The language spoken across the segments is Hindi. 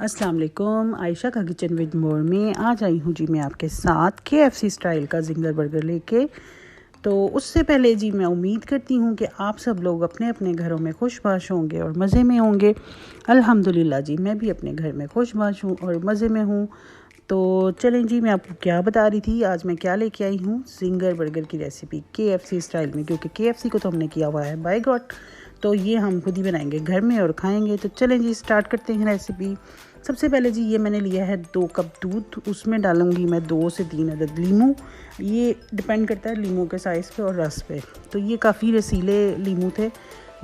अस्सलाम वालेकुम। आयशा का किचन विद मोर में आज आई हूँ जी मैं आपके साथ KFC स्टाइल का जिंगर बर्गर लेके। तो उससे पहले जी मैं उम्मीद करती हूँ कि आप सब लोग अपने अपने घरों में खुशबाश होंगे और मज़े में होंगे। अल्हम्दुलिल्लाह जी मैं भी अपने घर में खुशबाश हूँ और मज़े में हूँ। तो चलें जी, मैं आपको क्या बता रही थी, आज मैं क्या लेके आई हूँ, जिंगर बर्गर की रेसिपी KFC स्टाइल में। क्योंकि KFC को तो हमने किया हुआ है बाय गॉड, तो ये हम खुद ही बनाएंगे घर में और खाएंगे। तो चलें जी स्टार्ट करते हैं रेसिपी। सबसे पहले जी ये मैंने लिया है 2 कप दूध, उसमें डालूंगी मैं 2 से 3 अदद लीमू। ये डिपेंड करता है लीमू के साइज़ पे और रस पे। तो ये काफ़ी रसीले लीमू थे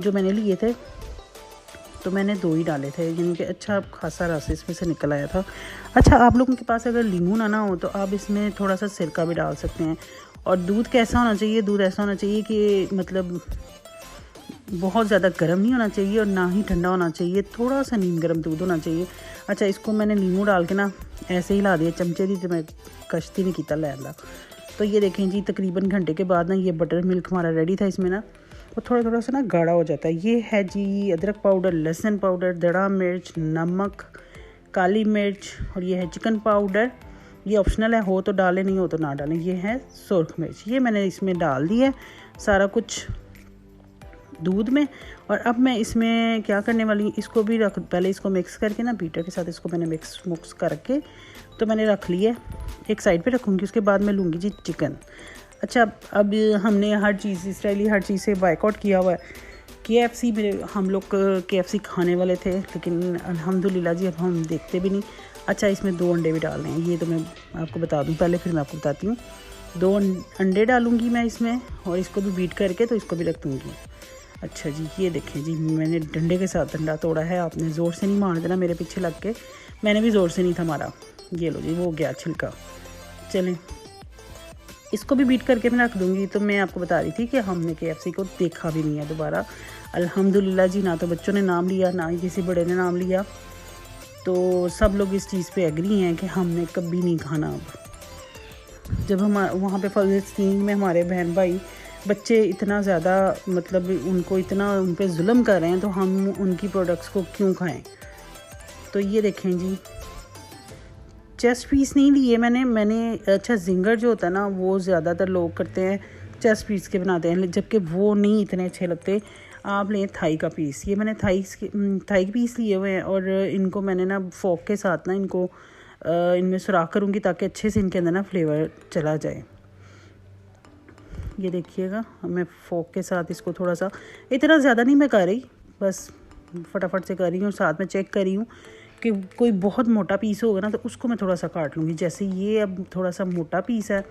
जो मैंने लिए थे, तो मैंने 2 ही डाले थे, यानी कि अच्छा खासा रस इसमें से निकल आया था। अच्छा, आप लोगों के पास अगर लीमू ना हो तो आप इसमें थोड़ा सा सिरका भी डाल सकते हैं। और दूध कैसा होना चाहिए, दूध ऐसा होना चाहिए कि मतलब बहुत ज़्यादा गर्म नहीं होना चाहिए और ना ही ठंडा होना चाहिए, थोड़ा सा नीम गर्म दूध होना चाहिए। अच्छा, इसको मैंने लीमू डाल के ना ऐसे ही ला दिया चमचे दी, तो मैं कश्ती नहीं किया लैंदा। तो ये देखें जी, तकरीबन घंटे के बाद ना ये बटर मिल्क हमारा रेडी था। इसमें ना वो थोड़ा थोड़ा सा ना गाढ़ा हो जाता है। ये है जी अदरक पाउडर, लहसुन पाउडर, दड़ा मिर्च, नमक, काली मिर्च, और ये है चिकन पाउडर। ये ऑप्शनल है, हो तो डालें नहीं हो तो ना डालें। ये है सुर्ख मिर्च, ये मैंने इसमें डाल दी है सारा कुछ दूध में। और अब मैं इसमें क्या करने वाली हूँ, इसको भी पहले इसको मिक्स करके ना बीटर के साथ इसको मैंने मिक्स करके तो मैंने रख लिया, एक साइड पे रखूँगी। उसके बाद मैं लूँगी जी चिकन। अच्छा, अब हमने हर चीज़ इसराइली हर चीज़ से बायकॉट किया हुआ है। KFC में हम लोग KFC खाने वाले थे, लेकिन अल्हम्दुलिल्लाह जी अब हम देखते भी नहीं। अच्छा, इसमें 2 अंडे भी डालने हैं, ये तो मैं आपको बता दूँ पहले, फिर मैं आपको बताती हूँ। 2 अंडे डालूँगी मैं इसमें और इसको भी बीट करके तो इसको भी रख दूँगी। अच्छा जी, ये देखें जी, मैंने डंडे के साथ डंडा तोड़ा है। आपने ज़ोर से नहीं मार देना मेरे पीछे लग के, मैंने भी ज़ोर से नहीं था मारा। ये लो जी, वो गया छिलका। चलें, इसको भी बीट करके मैं रख दूँगी। तो मैं आपको बता रही थी कि हमने KFC को देखा भी नहीं है दोबारा, अल्हम्दुलिल्लाह जी। ना तो बच्चों ने नाम लिया, ना ही किसी बड़े ने नाम लिया। तो सब लोग इस चीज़ पे एग्री हैं कि हमने कभी नहीं खाना। अब जब हम वहाँ पे फ़लस्तीन में हमारे बहन भाई बच्चे इतना ज़्यादा मतलब उनको इतना उन पे जुल्म कर रहे हैं, तो हम उनकी प्रोडक्ट्स को क्यों खाएं। तो ये देखें जी, चेस्ट पीस नहीं लिए मैंने अच्छा, जिंगर जो होता है ना वो ज़्यादातर लोग करते हैं चेस्ट पीस के बनाते हैं, जबकि वो नहीं इतने अच्छे लगते। आप लें थाई का पीस। ये मैंने थाई पीस लिए हुए हैं और इनको मैंने ना फोक के साथ ना इनको इनमें सुराख करूँगी ताकि अच्छे से इनके अंदर ना फ्लेवर चला जाए। ये देखिएगा, मैं फोक के साथ इसको थोड़ा सा, इतना ज़्यादा नहीं मैं कर रही, बस फटाफट से कर रही हूँ। साथ में चेक कर रही हूँ कि कोई बहुत मोटा पीस होगा ना तो उसको मैं थोड़ा सा काट लूँगी। जैसे ये अब थोड़ा सा मोटा पीस है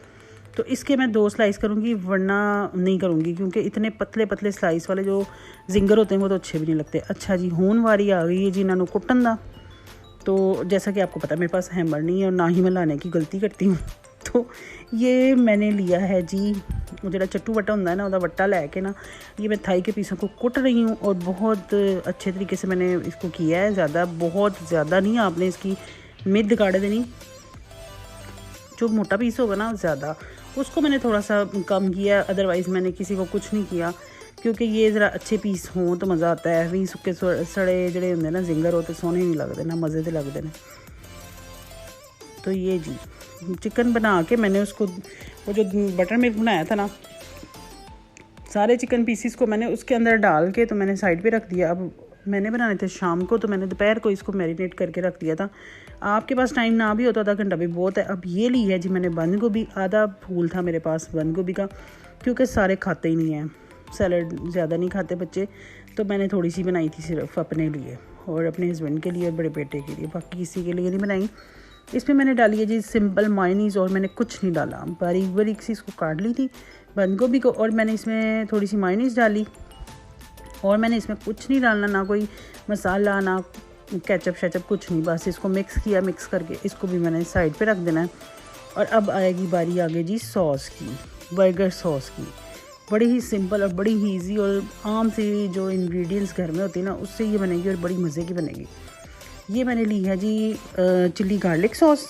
तो इसके मैं 2 स्लाइस करूँगी, वरना नहीं करूँगी, क्योंकि इतने पतले पतले स्लाइस वाले जो जिंगर होते हैं वो तो अच्छे भी नहीं लगते। अच्छा जी, होन वारी आ गई है जी इन्होंने कुटन दा। तो जैसा कि आपको पता है मेरे पास हैमर नहीं है और ना ही मैं लाने की गलती करती हूँ। तो ये मैंने लिया है जी, जो चट्टू वट्टा होता है ना, वह वट्टा लैके ना ये मैं थाई के पीसों को कुट रही हूँ। और बहुत अच्छे तरीके से मैंने इसको किया है, बहुत ज़्यादा नहीं आपने इसकी मिद गाड़ देनी। जो मोटा पीस होगा ना ज़्यादा, उसको मैंने थोड़ा सा कम किया, अदरवाइज़ मैंने किसी को कुछ नहीं किया, क्योंकि ये ज़रा अच्छे पीस हों तो मज़ा आता है। भी सुके सड़े जड़े होंगे ना जिंगर होते सोने नहीं लगते ना, मज़े तो लगते हैं। तो ये जी चिकन बना के मैंने उसको, वो जो बटर मिल्क बनाया था ना, सारे चिकन पीसीस को मैंने उसके अंदर डाल के तो मैंने साइड पे रख दिया। अब मैंने बनाने थे शाम को, तो मैंने दोपहर को इसको मैरिनेट करके रख दिया था। आपके पास टाइम ना भी हो तो आधा घंटा भी बहुत है। अब ये ली है जी मैंने बंद गोभी, आधा फूल था मेरे पास बंद गोभी का, क्योंकि सारे खाते ही नहीं हैं, सैलड ज़्यादा नहीं खाते बच्चे, तो मैंने थोड़ी सी बनाई थी सिर्फ अपने लिए और अपने हस्बैंड के लिए और बड़े बेटे के लिए, बाकी किसी के लिए नहीं बनाई। इसमें मैंने डाली है जी सिंपल मायोनीज़, और मैंने कुछ नहीं डाला, बारीक बारीक सी इसको काट ली थी बंद गोभी को, और मैंने इसमें थोड़ी सी मायोनीज़ डाली। और मैंने इसमें कुछ नहीं डालना, ना कोई मसाला, ना केचप शेचप, कुछ नहीं, बस इसको मिक्स किया। मिक्स करके इसको भी मैंने साइड पे रख देना है। और अब आएगी बारी आगे जी सॉस की, बर्गर सॉस की। बड़ी ही सिंपल और बड़ी ही ईजी और आम सी जो इंग्रेडिएंट्स घर में होती है ना, उससे ये बनेगी और बड़ी मज़े की बनेगी। ये मैंने ली है जी चिल्ली गार्लिक सॉस।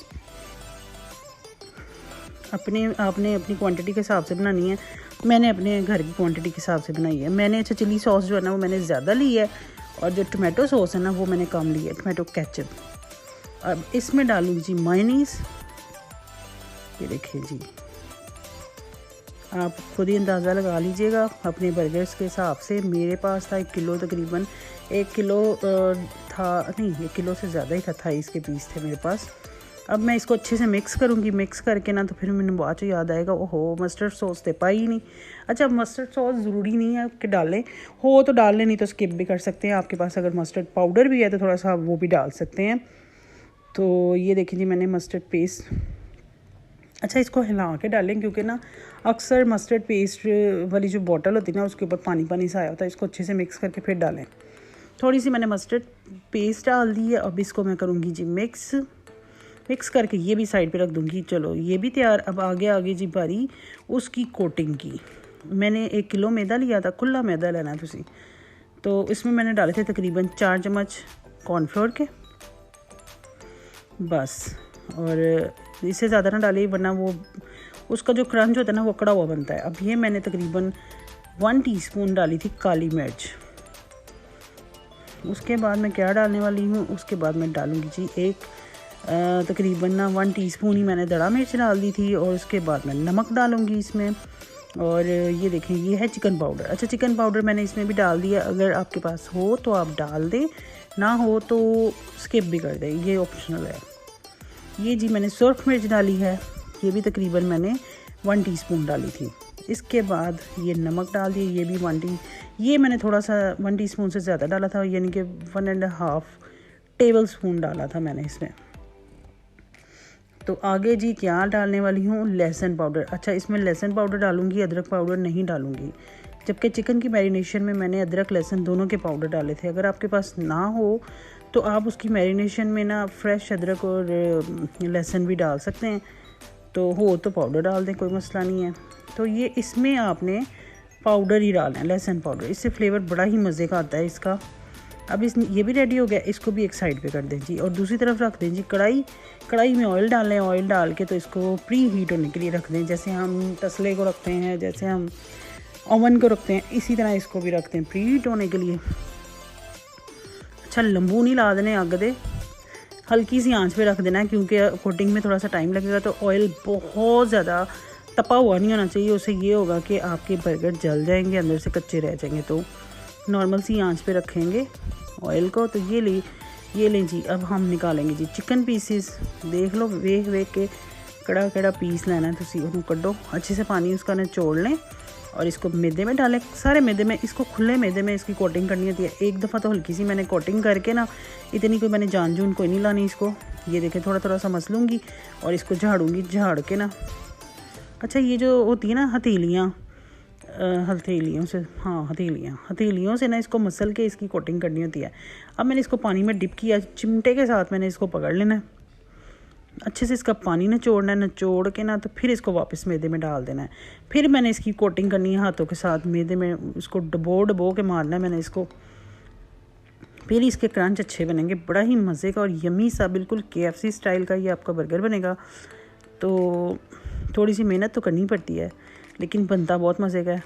आपने अपनी क्वांटिटी के हिसाब से बनानी है, मैंने अपने घर की क्वांटिटी के हिसाब से बनाई है। मैंने अच्छा चिल्ली सॉस जो है ना वो मैंने ज़्यादा ली है, और जो टमाटो सॉस है ना वो मैंने कम ली है, टमाटो केचप। अब इसमें डालूंगी जी मायोनीज़। ये देखिए जी, आप खुद ही अंदाज़ा लगा लीजिएगा अपने बर्गर्स के हिसाब से। मेरे पास था 1 किलो, तकरीबन 1 किलो था, नहीं 1 किलो से ज़्यादा ही था, 28 के पीस थे मेरे पास। अब मैं इसको अच्छे से मिक्स करूँगी। मिक्स करके ना तो फिर मैंने बाद में याद आएगा, ओहो मस्टर्ड सॉस तो पाई ही नहीं। अच्छा, मस्टर्ड सॉस ज़रूरी नहीं है कि डालें, हो तो डाल लें, नहीं तो स्किप भी कर सकते हैं। आपके पास अगर मस्टर्ड पाउडर भी है तो थोड़ा सा वो भी डाल सकते हैं। तो ये देखिए जी, मैंने मस्टर्ड पेस्ट, अच्छा इसको हिला के डालें, क्योंकि ना अक्सर मस्टर्ड पेस्ट वाली जो बॉटल होती है ना उसके ऊपर पानी पानी सा आया होता है। इसको अच्छे से मिक्स करके फिर डालें। थोड़ी सी मैंने मस्टर्ड पेस्ट डाल दी है। अब इसको मैं करूँगी जी मिक्स करके ये भी साइड पे रख दूँगी। चलो ये भी तैयार। अब आगे जी बारी उसकी कोटिंग की। मैंने 1 किलो मैदा लिया था, खुला मैदा लेना तुसी। तो इसमें मैंने डाले थे तकरीबन 4 चम्मच कॉर्नफ्लोर के, बस। और इससे ज़्यादा ना डालिए, वरना वो उसका जो क्रंच होता है ना वो अकड़ा हुआ बनता है। अब ये मैंने तकरीबन 1 टीस्पून डाली थी काली मिर्च। उसके बाद मैं क्या डालने वाली हूँ, उसके बाद मैं डालूँगी जी तकरीबन ना 1 टीस्पून ही मैंने दड़ा मिर्च डाल दी थी। और उसके बाद मैं नमक डालूँगी इसमें। और ये देखें, ये है चिकन पाउडर। अच्छा, चिकन पाउडर मैंने इसमें भी डाल दिया। अगर आपके पास हो तो आप डाल दें, ना हो तो स्किप भी कर दें, ये ऑप्शनल है। ये जी मैंने सुर्ख मिर्च डाली है, ये भी तकरीबन मैंने 1 टीस्पून डाली थी। इसके बाद ये नमक डाल दिए, ये भी ये मैंने थोड़ा सा 1 टीस्पून से ज़्यादा डाला था, यानी कि 1.5 टेबल स्पून डाला था मैंने इसमें। तो आगे जी क्या डालने वाली हूँ, लहसुन पाउडर। अच्छा, इसमें लहसुन पाउडर डालूँगी, अदरक पाउडर नहीं डालूँगी, जबकि चिकन की मैरिनेशन में मैंने अदरक लहसुन दोनों के पाउडर डाले थे। अगर आपके पास ना हो तो आप उसकी मैरिनेशन में ना फ्रेश अदरक और लहसुन भी डाल सकते हैं, तो हो तो पाउडर डाल दें, कोई मसला नहीं है। तो ये इसमें आपने पाउडर ही डालना है, लहसुन पाउडर, इससे फ्लेवर बड़ा ही मज़े का आता है इसका। अब ये भी रेडी हो गया, इसको भी एक साइड पे कर दें जी। और दूसरी तरफ रख दें जी कढ़ाई में ऑयल डाल लें। ऑयल डाल के तो इसको प्री हीट होने के लिए रख दें, जैसे हम तसले को रखते हैं, जैसे हम ओवन को रखते हैं, इसी तरह इसको भी रखते हैं प्री हीट होने के लिए। अच्छा, लंबू नहीं ला देने अग दे, हल्की सी आंच पे रख देना है, क्योंकि कोटिंग में थोड़ा सा टाइम लगेगा। तो ऑयल बहुत ज़्यादा तपा हुआ नहीं होना चाहिए, उससे ये होगा कि आपके बर्गर जल जाएंगे, अंदर से कच्चे रह जाएंगे। तो नॉर्मल सी आंच पे रखेंगे ऑयल को। तो ये लें जी। अब हम निकालेंगे जी चिकन पीसीस। देख लो, वेख के कड़ा पीस लेना है, तुसी उन्होंने कड्डो, अच्छे से पानी उसका निचोड़ लें और इसको मैदे में डालें, सारे मैदे में। इसको खुले मैदे में इसकी कोटिंग करनी होती है। एक दफ़ा तो हल्की सी मैंने कोटिंग करके ना, इतनी कोई मैंने जान कोई नहीं लानी इसको। ये देखें, थोड़ा सा मसलूँगी और इसको झाड़ूँगी, झाड़ के ना। अच्छा, ये जो होती है ना हथेलियों से ना इसको मसल के इसकी कोटिंग करनी होती है। अब मैंने इसको पानी में डिप किया, चिमटे के साथ मैंने इसको पकड़ लेना है, अच्छे से इसका पानी निचोड़ना है, निचोड़ के ना तो फिर इसको वापस मैदे में डाल देना है। फिर मैंने इसकी कोटिंग करनी है हाथों के साथ, मैदे में इसको डबो के मारना है मैंने इसको। फिर इसके क्रंच अच्छे बनेंगे, बड़ा ही मज़े का और यमी सा, बिल्कुल KFC स्टाइल का ये आपका बर्गर बनेगा। तो थोड़ी सी मेहनत तो करनी पड़ती है, लेकिन बनता बहुत मज़े का है।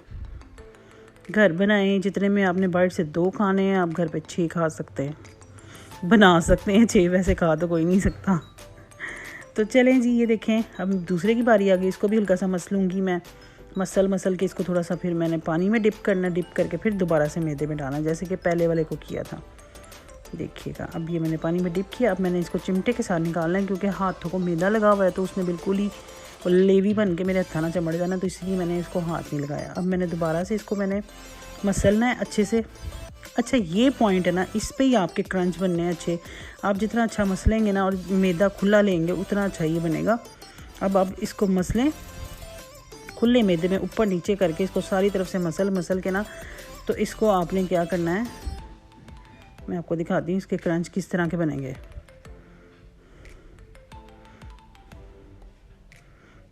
घर बनाएं, जितने में आपने बाहर से 2 खाने हैं, आप घर पे 6 खा सकते हैं, बना सकते हैं 6, वैसे खा तो कोई नहीं सकता। तो चलें जी, ये देखें, अब दूसरे की बारी आ गई। इसको भी हल्का सा मसलूँगी मैं, मसल के इसको थोड़ा सा फिर मैंने पानी में डिप करके फिर दोबारा से मैदे में डालना, जैसे कि पहले वाले को किया था। देखिएगा, अब ये मैंने पानी में डिप किया। अब मैंने इसको चिमटे के साथ निकालना है, क्योंकि हाथों को मैदा लगा हुआ है तो उसमें बिल्कुल ही लेवी बन के मेरे हत्था ना चमड़ जाना, तो इसलिए मैंने इसको हाथ नहीं लगाया। अब मैंने दोबारा से इसको मैंने मसलना है अच्छे से। अच्छा, ये पॉइंट है ना, इस पे ही आपके क्रंच बनने हैं अच्छे। आप जितना अच्छा मसलेंगे ना और मैदा खुला लेंगे, उतना अच्छा ये बनेगा। अब आप इसको मसलें खुले मैदे में, ऊपर नीचे करके इसको सारी तरफ से मसल के ना। तो इसको आपने क्या करना है, मैं आपको दिखाती हूँ इसके क्रंच किस तरह के बनेंगे।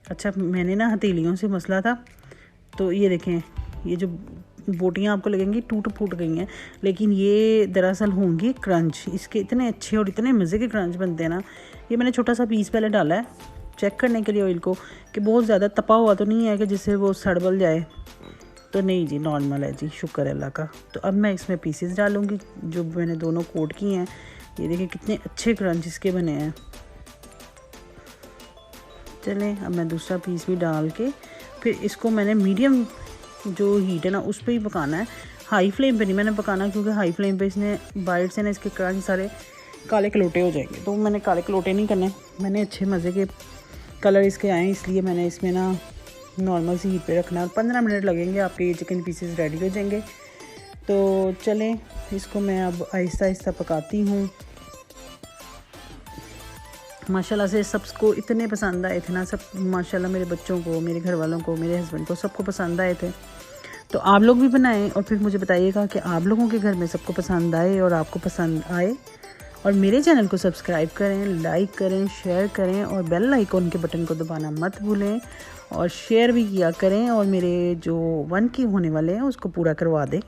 अच्छा, मैंने ना हथेलियों से मसला था, तो ये देखें, ये जो बोटियाँ आपको लगेंगी टूट फूट गई हैं, लेकिन ये दरअसल होंगी क्रंच। इसके इतने अच्छे और इतने मज़े के क्रंच बनते हैं ना। ये मैंने छोटा सा पीस पहले डाला है चेक करने के लिए ऑयल को, कि बहुत ज़्यादा तपा हुआ तो नहीं है कि जिससे वो सड़बल जाए। तो नहीं जी, नॉर्मल है जी, शुक्र है अल्लाह का। तो अब मैं इसमें पीसेस डालूँगी जो मैंने दोनों कोट किए हैं। ये देखिए कितने अच्छे क्रंच इसके बने हैं। चलें अब मैं दूसरा पीस भी डाल के फिर इसको मैंने मीडियम जो हीट है ना उस पर ही पकाना है, हाई फ्लेम पे नहीं मैंने पकाना, क्योंकि हाई फ्लेम पे इसने बाइट से ना इसके क्रंच सारे काले कलोटे हो जाएंगे। तो मैंने काले कलोटे नहीं करने, मैंने अच्छे मज़े के कलर इसके आए, इसलिए मैंने इसमें ना नॉर्मल सी हीट पे रखना है। और 15 मिनट लगेंगे, आपके ये चिकन पीसेस रेडी हो जाएंगे। तो चलें इसको मैं अब आहिस्ता आहिस्ता पकाती हूँ। माशाल्लाह से सबको इतने पसंद आए थे ना, सब माशाल्लाह मेरे बच्चों को, मेरे घर वालों को, मेरे हस्बैंड को, सबको पसंद आए थे। तो आप लोग भी बनाएं और फिर मुझे बताइएगा कि आप लोगों के घर में सबको पसंद आए और आपको पसंद आए। और मेरे चैनल को सब्सक्राइब करें, लाइक करें, शेयर करें और बेल आइकॉन के बटन को दबाना मत भूलें और शेयर भी किया करें और मेरे जो 1K होने वाले हैं उसको पूरा करवा दें।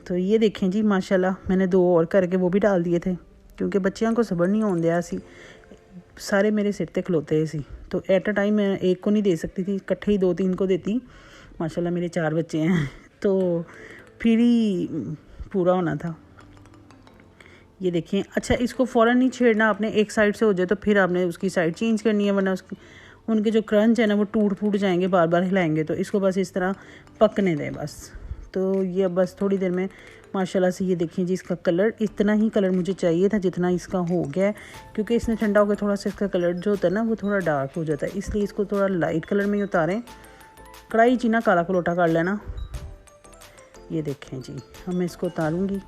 तो ये देखें जी माशाल्लाह मैंने 2 और करके वो भी डाल दिए थे, क्योंकि बच्चियां को सब्र नहीं होने दिया सी, सारे मेरे सिर ते खलोते सी। तो एट अ टाइम मैं एक को नहीं दे सकती थी, इकट्ठे ही 2-3 को देती। माशाल्लाह मेरे 4 बच्चे हैं तो फिर ही पूरा होना था। ये देखें, अच्छा इसको फ़ौरन नहीं छेड़ना आपने, एक साइड से हो जाए तो फिर आपने उसकी साइड चेंज करनी है, वरना उसकी उनके जो क्रंच है ना वो टूट फूट जाएंगे बार बार हिलाएंगे। तो इसको बस इस तरह पकने दें बस। तो ये बस थोड़ी देर में माशाल्लाह से ये देखिए जी इसका कलर, इतना ही कलर मुझे चाहिए था जितना इसका हो गया है, क्योंकि इसने ठंडा हो गया थोड़ा सा इसका कलर जो होता है ना वो थोड़ा डार्क हो जाता है, इसलिए इसको थोड़ा लाइट कलर में ही उतारें। कढ़ाई चीना काला कलोटा कर लेना। ये देखें जी अब मैं इसको उतारूँगी।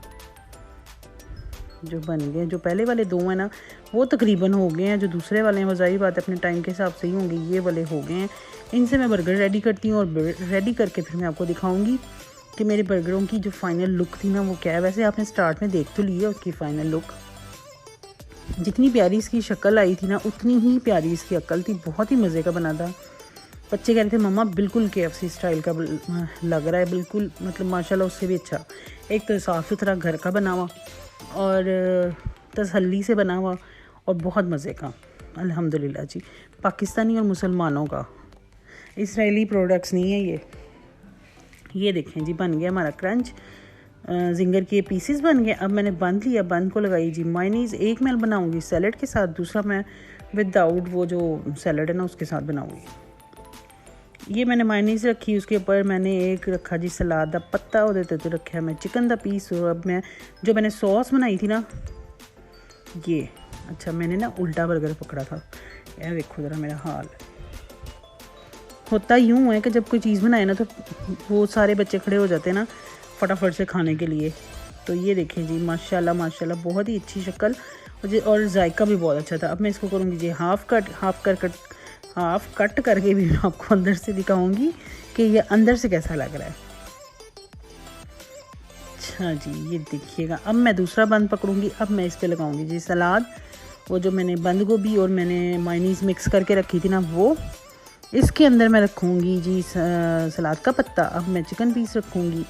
जो बन गए, जो पहले वाले 2 हैं ना वो तकरीबन हो गए हैं, जो दूसरे वाले हैं वो ज़ाहिर बात है अपने टाइम के हिसाब से ही होंगे, ये वाले हो गए हैं। इनसे मैं बर्गर रेडी करती हूँ और रेडी करके फिर मैं आपको दिखाऊंगी कि मेरे बर्गरों की जो फाइनल लुक थी ना वो क्या है। वैसे आपने स्टार्ट में देख तो लिया उसकी फ़ाइनल लुक, जितनी प्यारी इसकी शक्ल आई थी ना उतनी ही प्यारी इसकी अक्ल थी, बहुत ही मज़े का बना था। बच्चे कह रहे थे मम्मा बिल्कुल KFC स्टाइल का लग रहा है, बिल्कुल मतलब माशाल्लाह उससे भी अच्छा। एक तो साफ़ सुथरा घर का बना हुआ और तसल्ली से बना हुआ और बहुत मज़े का, अल्हम्दुलिल्लाह जी। पाकिस्तानी और मुसलमानों का, इसराइली प्रोडक्ट्स नहीं है ये देखें जी बन गया हमारा क्रंच, जिंगर के पीसेस बन गए। अब मैंने बंद लिया, बंद को लगाई जी मायनीज़। एक मैं बनाऊंगी सैलड के साथ, दूसरा मैं विदाउट वो जो सैलड है ना उसके साथ बनाऊंगी। ये मैंने मायनीज़ रखी, उसके ऊपर मैंने एक रखा जी सलाद का पत्ता, वो तो रखा मैं चिकन का पीस। और अब मैं जो मैंने सॉस बनाई थी ना ये, अच्छा मैंने ना उल्टा बर्गर पकड़ा था, यार देखो ज़रा मेरा हाल। होता यूँ है कि जब कोई चीज़ बनाए ना तो वो सारे बच्चे खड़े हो जाते हैं ना फटाफट से खाने के लिए। तो ये देखें जी माशाल्लाह माशाल्लाह बहुत ही अच्छी शक्ल और जायका भी बहुत अच्छा था। अब मैं इसको करूँगी जी हाफ़ कट करके भी मैं आपको अंदर से दिखाऊंगी कि ये अंदर से कैसा लग रहा है। अच्छा जी ये देखिएगा। अब मैं दूसरा बंद पकड़ूंगी, अब मैं इस पे लगाऊंगी जी सलाद, वो जो मैंने बंद गोभी और मैंने मायनीज़ मिक्स करके रखी थी ना वो इसके अंदर मैं रखूँगी जी सलाद का पत्ता। अब मैं चिकन पीस रखूँगी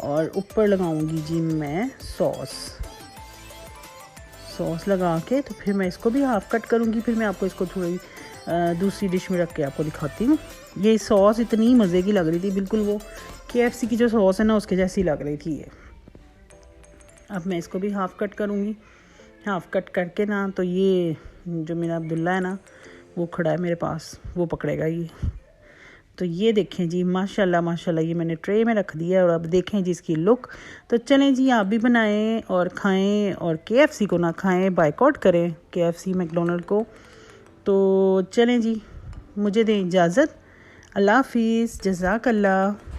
और ऊपर लगाऊँगी जी मैं सॉस लगा के। तो फिर मैं इसको भी हाफ़ कट करूँगी, फिर मैं आपको इसको थोड़ी दूसरी डिश में रख के आपको दिखाती हूँ। ये सॉस इतनी मज़े की लग रही थी, बिल्कुल वो KFC की जो सॉस है ना उसके जैसी लग रही थी ये। अब मैं इसको भी हाफ़ कट करूँगी, हाफ़ कट करके ना तो ये जो मेरा अब्दुल्ला है ना वो खड़ा है मेरे पास, वो पकड़ेगा ये। तो ये देखें जी माशाल्लाह माशाल्लाह ये मैंने ट्रे में रख दिया और अब देखें जी इसकी लुक। तो चलें जी आप भी बनाएं और खाएं और KFC को ना खाएं, बायकॉट करें KFC मैकडोनल्ड को। तो चलें जी मुझे दें इजाज़त, अल्लाह हाफिज़, जज़ाकल्लाह।